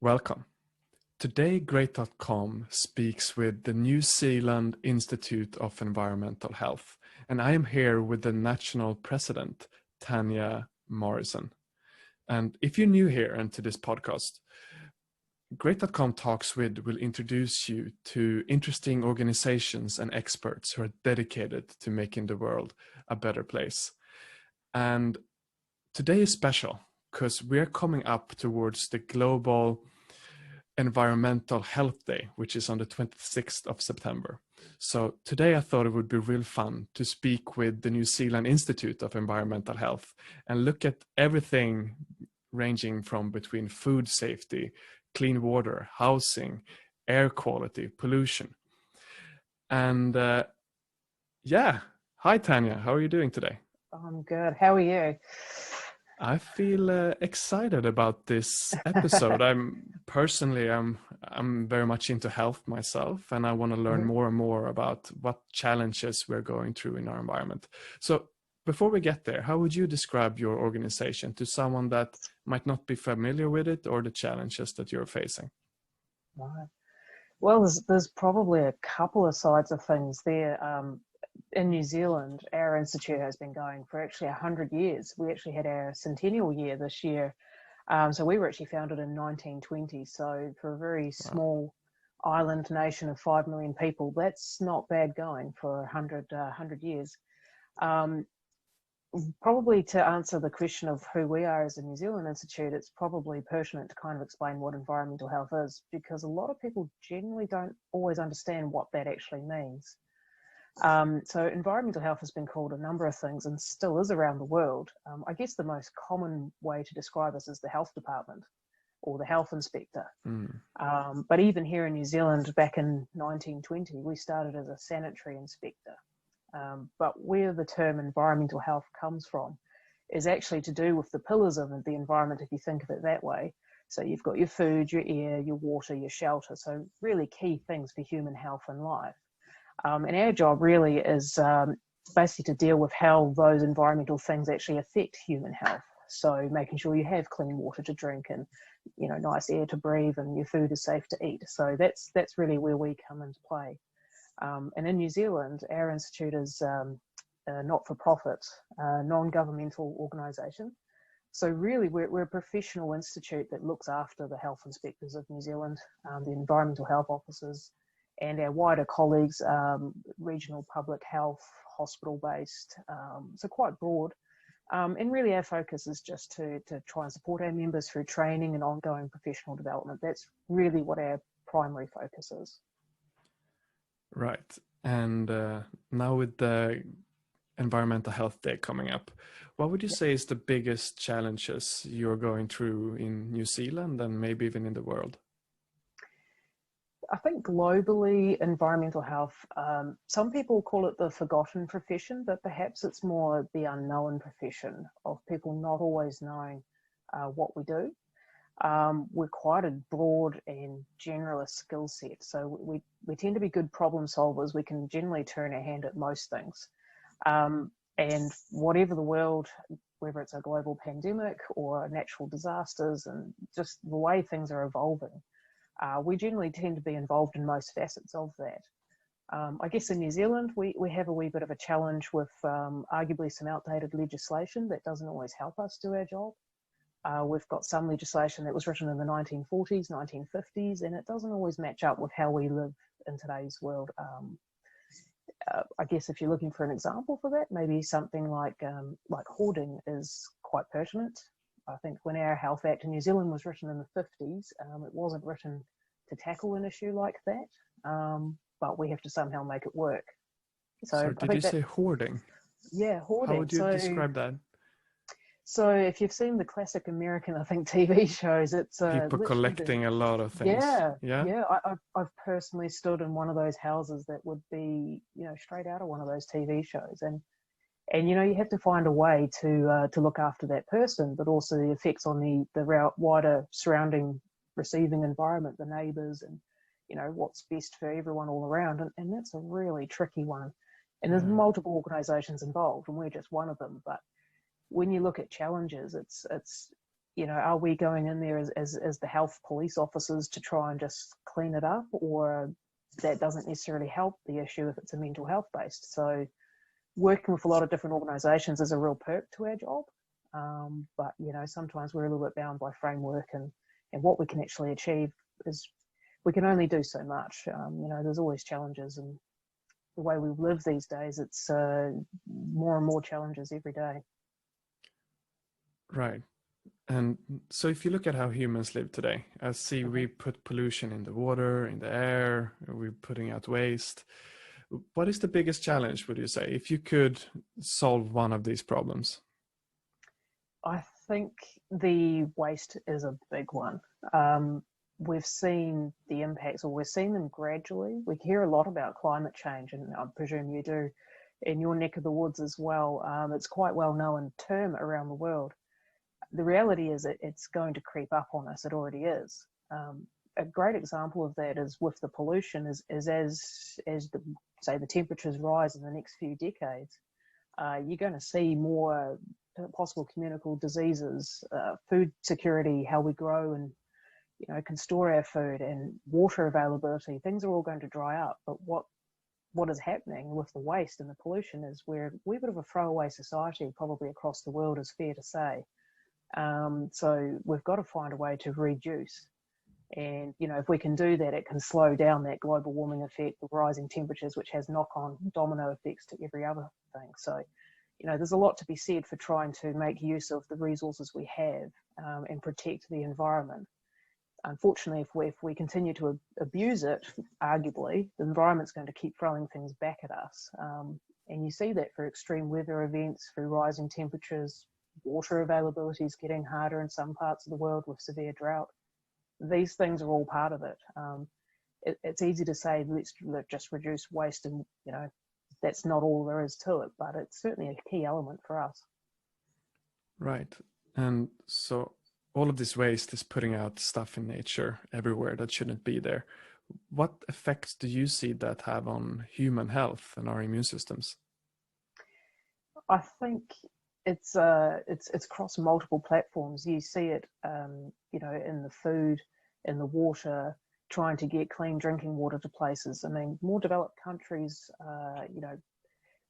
Welcome. Today, Great.com speaks with the New Zealand Institute of Environmental Health, and I am here with the national president, Tanya Morrison. And if you're new here and to this podcast, Great.com Talks With will introduce you to interesting organizations and experts who are dedicated to making the world a better place. And today is special because we're coming up towards the global Environmental Health Day, which is on the 26th of September. So today I thought it would be real fun to speak with the New Zealand Institute of Environmental Health and look at everything ranging from between food safety, clean water, housing, air quality, pollution. And hi Tanya, how are you doing today? I'm good. How are you? I feel excited about this episode. I'm very much into health myself, and I want to learn more and more about what challenges we're going through in our environment. So before we get there, how would you describe your organization to someone that might not be familiar with it or the challenges that you're facing? Right. Well, there's probably a couple of sides of things there. In New Zealand, our institute has been going for actually 100 years. We actually had our centennial year this year. So we were actually founded in 1920. So for a very small island nation of 5 million people, that's not bad going for 100 years. Probably to answer the question of who we are as a New Zealand institute, it's probably pertinent to kind of explain what environmental health is, because a lot of people generally don't always understand what that actually means. So environmental health has been called a number of things and still is around the world. I guess the most common way to describe us is the health department or the health inspector. But even here in New Zealand, back in 1920, we started as a sanitary inspector. But where the term environmental health comes from is actually to do with the pillars of the environment, if you think of it that way. So you've got your food, your air, your water, your shelter. So really key things for human health and life. And our job really is basically to deal with how those environmental things actually affect human health. So making sure you have clean water to drink and, nice air to breathe and your food is safe to eat. So that's really where we come into play. And in New Zealand, our institute is a not-for-profit, non-governmental organisation. So really we're a professional institute that looks after the health inspectors of New Zealand, the environmental health officers, and our wider colleagues, regional public health, hospital-based, so quite broad. And really our focus is just to try and support our members through training and ongoing professional development. That's really what our primary focus is. Right. And now with the Environmental Health Day coming up, what would you say is the biggest challenges you're going through in New Zealand and maybe even in the world? I think globally, environmental health, some people call it the forgotten profession, but perhaps it's more the unknown profession of people not always knowing what we do. We're quite a broad and generalist skill set. So we tend to be good problem solvers. We can generally turn our hand at most things. And whatever the world, whether it's a global pandemic or natural disasters and just the way things are evolving, we generally tend to be involved in most facets of that. I guess in New Zealand, we have a wee bit of a challenge with arguably some outdated legislation that doesn't always help us do our job. We've got some legislation that was written in the 1940s, 1950s, and it doesn't always match up with how we live in today's world. I guess if you're looking for an example for that, maybe something like hoarding is quite pertinent. I think when our Health Act in New Zealand was written in the 50s, it wasn't written to tackle an issue like that, but we have to somehow make it work. So did you say hoarding? Yeah, hoarding. How would you describe that? So if you've seen the classic American, I think, TV shows, it's people collecting a lot of things. Yeah. I've personally stood in one of those houses that would be, straight out of one of those TV shows, and you have to find a way to look after that person, but also the effects on the wider surrounding receiving environment, the neighbours, and what's best for everyone all around, and that's a really tricky one. And there's multiple organisations involved, and we're just one of them. But when you look at challenges, it's are we going in there as the health police officers to try and just clean it up, or that doesn't necessarily help the issue if it's a mental health based. So working with a lot of different organisations is a real perk to our job. But, sometimes we're a little bit bound by framework, and what we can actually achieve is we can only do so much. There's always challenges, and the way we live these days, it's more and more challenges every day. Right. And so if you look at how humans live today, I see we put pollution in the water, in the air, we're putting out waste. What is the biggest challenge, would you say, if you could solve one of these problems? I think the waste is a big one. We've seen the impacts, or we're seeing them gradually. We hear a lot about climate change, and I presume you do in your neck of the woods as well. It's quite well known term around the world. The reality is it's going to creep up on us. It already is. A great example of that is with the pollution is as the temperatures rise in the next few decades, you're going to see more possible communicable diseases, food security, how we grow and can store our food, and water availability. Things are all going to dry up. But what is happening with the waste and the pollution is we're a bit of a throwaway society, probably across the world, is fair to say. So we've got to find a way to reduce. And, if we can do that, it can slow down that global warming effect, the rising temperatures, which has knock-on domino effects to every other thing. So, there's a lot to be said for trying to make use of the resources we have and protect the environment. Unfortunately, if we continue to abuse it, arguably, the environment's going to keep throwing things back at us. And you see that for extreme weather events, through rising temperatures. Water availability is getting harder in some parts of the world with severe drought. These things are all part of it. It's easy to say, let's just reduce waste, and that's not all there is to it, but it's certainly a key element for us. Right. And so all of this waste is putting out stuff in nature everywhere that shouldn't be there. What effects do you see that have on human health and our immune systems? I think it's across multiple platforms. You see it, in the food, in the water, trying to get clean drinking water to places. I mean, more developed countries,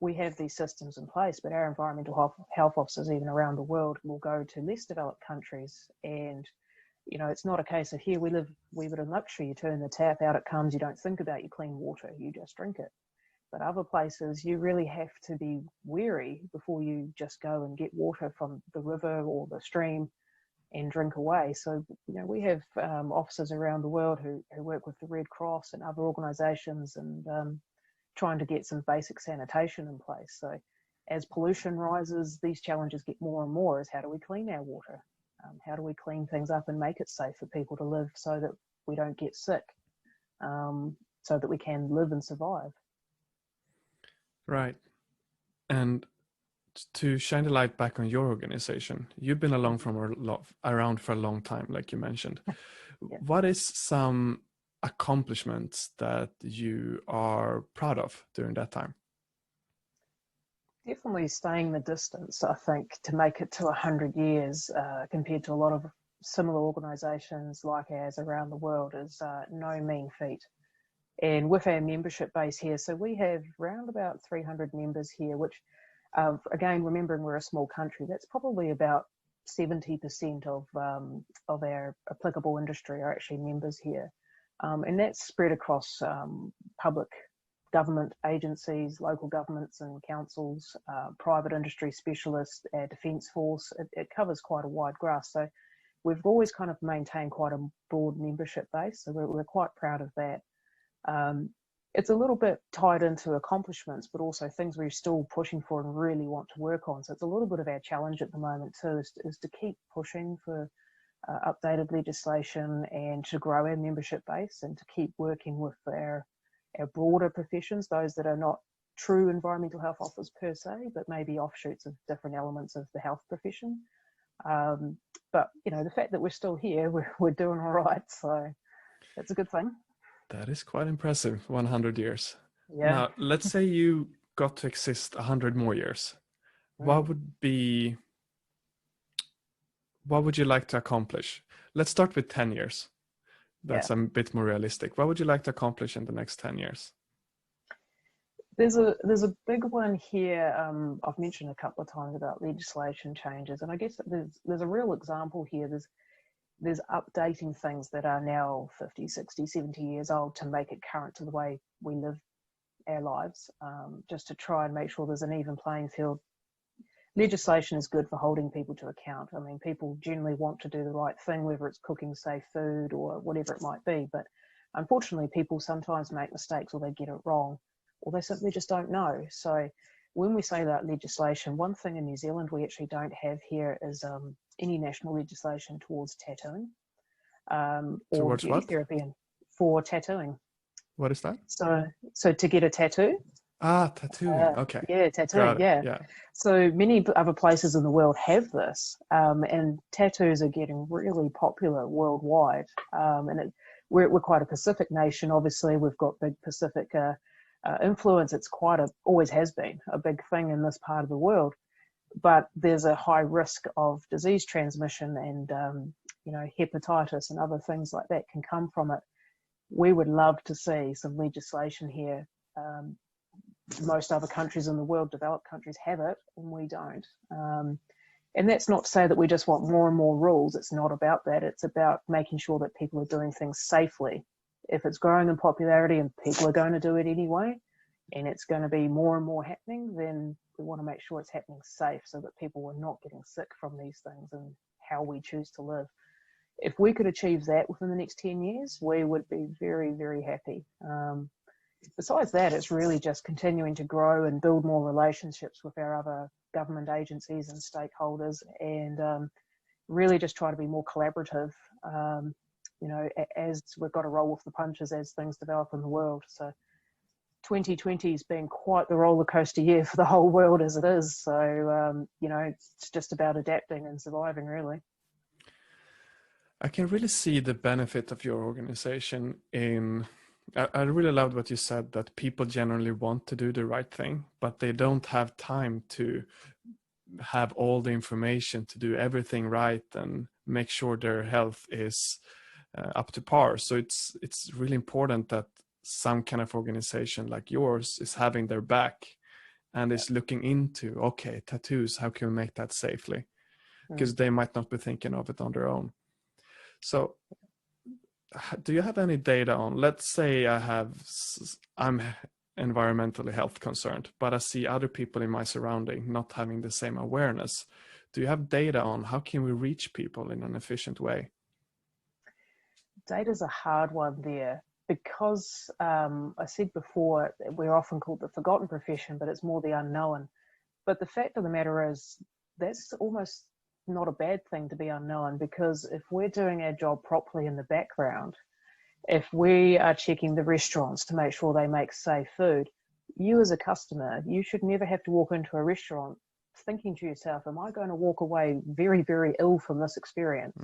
we have these systems in place, but our environmental health officers, even around the world, will go to less developed countries, and it's not a case of, here we live in luxury. You turn the tap, out it comes. You don't think about your clean water. You just drink it. But other places, you really have to be wary before you just go and get water from the river or the stream and drink away. So, we have officers around the world who work with the Red Cross and other organisations, and trying to get some basic sanitation in place. So as pollution rises, these challenges get more and more, is how do we clean our water? How do we clean things up and make it safe for people to live so that we don't get sick, so that we can live and survive? Right. And to shine the light back on your organization, you've been around for a long time, like you mentioned. Yeah. What is some accomplishments that you are proud of during that time? Definitely staying the distance, I think, to make it to 100 years compared to a lot of similar organisations like ours around the world is no mean feat. And with our membership base here, so we have around about 300 members here, which, again, remembering we're a small country, that's probably about 70% of our applicable industry are actually members here. And that's spread across public government agencies, local governments and councils, private industry specialists, our defence force. It covers quite a wide grasp. So we've always kind of maintained quite a broad membership base. So we're quite proud of that. It's a little bit tied into accomplishments, but also things we're still pushing for and really want to work on. So it's a little bit of our challenge at the moment too, is to keep pushing for updated legislation and to grow our membership base, and to keep working with our broader professions, those that are not true environmental health officers per se, but maybe offshoots of different elements of the health profession. But the fact that we're still here, we're doing all right, so that's a good thing. That is quite impressive, 100 years. Yeah. Now, let's say you got to exist 100 more years. What would be what would you like to accomplish? Let's start with 10 years. Yeah. That's a bit more realistic. What would you like to accomplish in the next 10 years? There's a big one here. I've mentioned a couple of times about legislation changes, and I guess there's a real example here. There's updating things that are now 50, 60, 70 years old to make it current to the way we live our lives, just to try and make sure there's an even playing field. Legislation is good for holding people to account. I mean, people generally want to do the right thing, whether it's cooking safe food or whatever it might be, but unfortunately people sometimes make mistakes, or they get it wrong, or they simply just don't know. So when we say that legislation, one thing in New Zealand we actually don't have here is any national legislation towards tattooing, or Towards beauty what? therapy and for tattooing. What is that? So to get a tattoo, Ah, tattooing. Okay. yeah, tattooing, Got it. yeah. Yeah. So many other places in the world have this, and tattoos are getting really popular worldwide. We're quite a Pacific nation. Obviously, we've got big Pacific influence. It's always has been a big thing in this part of the world. But there's a high risk of disease transmission, and hepatitis and other things like that can come from it. We would love to see some legislation here. Most other countries in the world, developed countries, have it, and we don't. And that's not to say that we just want more and more rules. It's not about that. It's about making sure that people are doing things safely. If it's growing in popularity and people are going to do it anyway, and it's going to be more and more happening, then we want to make sure it's happening safe so that people are not getting sick from these things and how we choose to live. If we could achieve that within the next 10 years, we would be very, very happy. Besides that, it's really just continuing to grow and build more relationships with our other government agencies and stakeholders, and really just try to be more collaborative, as we've got to roll with the punches as things develop in the world. So 2020 has been quite the roller coaster year for the whole world as it is. So, it's just about adapting and surviving, really. I can really see the benefit of your organization in. I really loved what you said, that people generally want to do the right thing, but they don't have time to have all the information to do everything right and make sure their health is up to par. So it's really important that some kind of organization like yours is having their back and is looking into, okay, tattoos, how can we make that safely? Because they might not be thinking of it on their own. So do you have any data on, let's say I'm environmentally health concerned, but I see other people in my surrounding not having the same awareness. Do you have data on how can we reach people in an efficient way? Data's a hard one there because I said before, we're often called the forgotten profession, but it's more the unknown. But the fact of the matter is, that's almost not a bad thing to be unknown, because if we're doing our job properly in the background, if we are checking the restaurants to make sure they make safe food, you as a customer, you should never have to walk into a restaurant thinking to yourself, am I going to walk away very, very ill from this experience?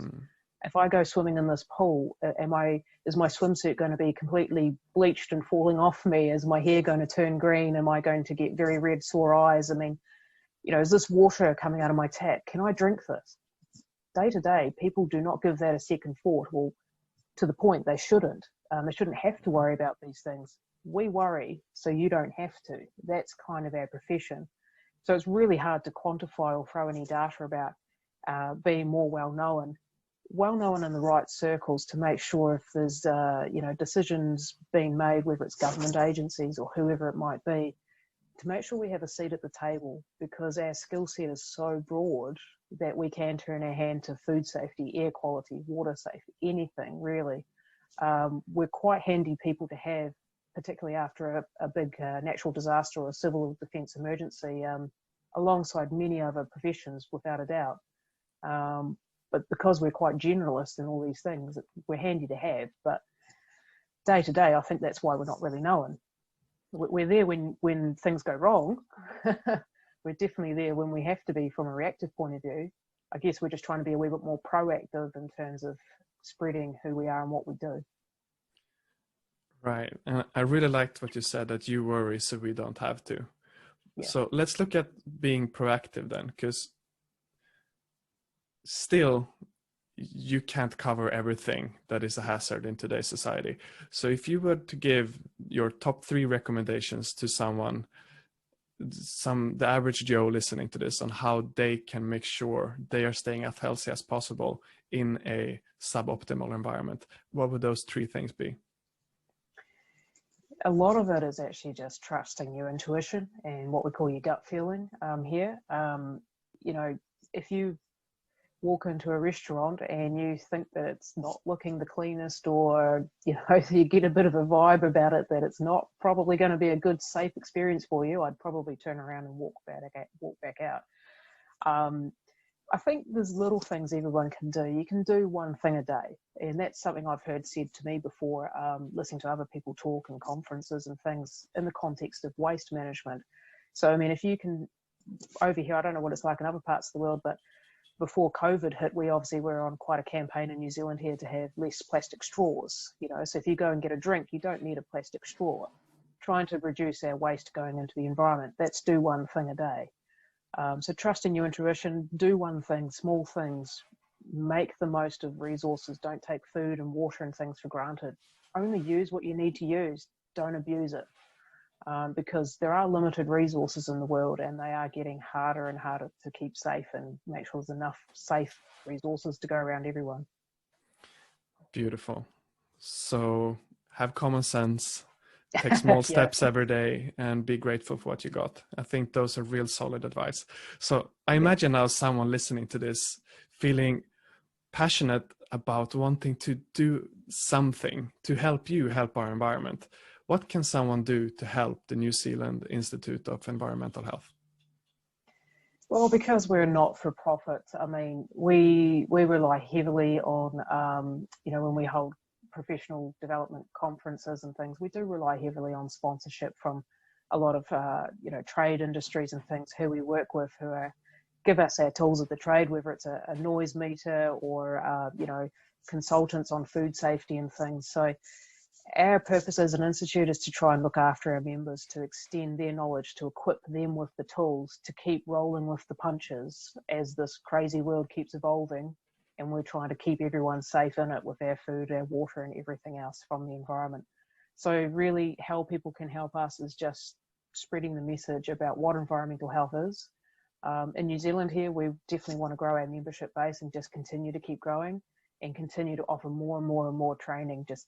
If I go swimming in this pool, is my swimsuit going to be completely bleached and falling off me? Is my hair going to turn green? Am I going to get very red, sore eyes? I mean, is this water coming out of my tap? Can I drink this? Day to day, people do not give that a second thought. Well, to the point they shouldn't. They shouldn't have to worry about these things. We worry so you don't have to. That's kind of our profession. So it's really hard to quantify or throw any data about being more well-known in the right circles, to make sure if there's decisions being made, whether it's government agencies or whoever it might be, to make sure we have a seat at the table, because our skill set is so broad that we can turn our hand to food safety, air quality, water safety, anything really. We're quite handy people to have, particularly after a big natural disaster or a civil defence emergency, alongside many other professions, without a doubt. But because we're quite generalists in all these things, we're handy to have. But day to day, I think that's why we're not really known. We're there when things go wrong. We're definitely there when we have to be from a reactive point of view. I guess we're just trying to be a wee bit more proactive in terms of spreading who we are and what we do. Right. And I really liked what you said, that you worry so we don't have to. Yeah. So let's look at being proactive then, because still, you can't cover everything that is a hazard in today's society. So if you were to give your top 3 recommendations to someone, the average Joe listening to this, on how they can make sure they are staying as healthy as possible in a suboptimal environment, what would those 3 things be? A lot of it is actually just trusting your intuition and what we call your gut feeling here. You know, if you walk into a restaurant and you think that it's not looking the cleanest, or you know, you get a bit of a vibe about it that it's not probably going to be a good, safe experience for you, I'd probably turn around and walk back out. I think there's little things everyone can do. You can do one thing a day, and that's something I've heard said to me before, listening to other people talk in conferences and things in the context of waste management. So, I mean, if you can, over here, I don't know what it's like in other parts of the world, but before COVID hit, we obviously were on quite a campaign in New Zealand here to have less plastic straws. You know, so if you go and get a drink, you don't need a plastic straw. Trying to reduce our waste going into the environment, that's do one thing a day. So trust in your intuition, do one thing, small things, make the most of resources, don't take food and water and things for granted. Only use what you need to use, don't abuse it. Because there are limited resources in the world, and they are getting harder and harder to keep safe and make sure there's enough safe resources to go around everyone. Beautiful. So have common sense, take small steps every day, and be grateful for what you got. I think those are real solid advice. So I imagine now someone listening to this feeling passionate about wanting to do something to help you help our environment. What can someone do to help the New Zealand Institute of Environmental Health? Well, because we're not for profit, I mean, we rely heavily on, you know, when we hold professional development conferences and things, we do rely heavily on sponsorship from a lot of, you know, trade industries and things who we work with, who give us our tools of the trade, whether it's a noise meter or, you know, consultants on food safety and things. So our purpose as an institute is to try and look after our members, to extend their knowledge, to equip them with the tools, to keep rolling with the punches as this crazy world keeps evolving. And we're trying to keep everyone safe in it with our food, our water, and everything else from the environment. So really how people can help us is just spreading the message about what environmental health is. In New Zealand here, we definitely want to grow our membership base and just continue to keep growing and continue to offer more and more and more training. Just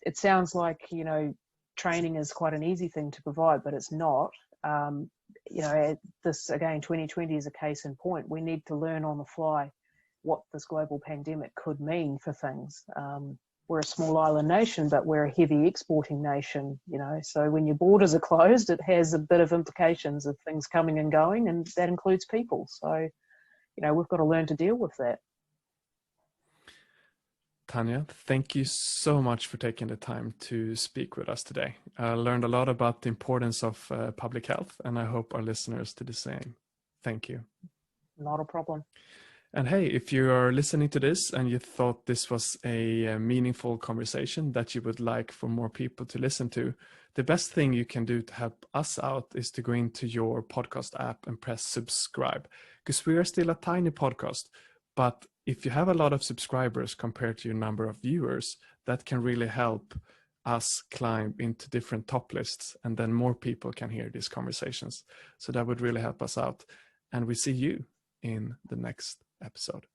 it sounds like, you know, training is quite an easy thing to provide, but it's not. You know, this, again, 2020 is a case in point. We need to learn on the fly what this global pandemic could mean for things. We're a small island nation, but we're a heavy exporting nation, you know, so when your borders are closed, it has a bit of implications of things coming and going, and that includes people. So, you know, we've got to learn to deal with that. Tanya, thank you so much for taking the time to speak with us today. I learned a lot about the importance of public health, and I hope our listeners do the same. Thank you. Not a problem. And hey, if you are listening to this and you thought this was a meaningful conversation that you would like for more people to listen to, the best thing you can do to help us out is to go into your podcast app and press subscribe, because we are still a tiny podcast. But if you have a lot of subscribers compared to your number of viewers, that can really help us climb into different top lists, and then more people can hear these conversations. So that would really help us out. And we see you in the next episode.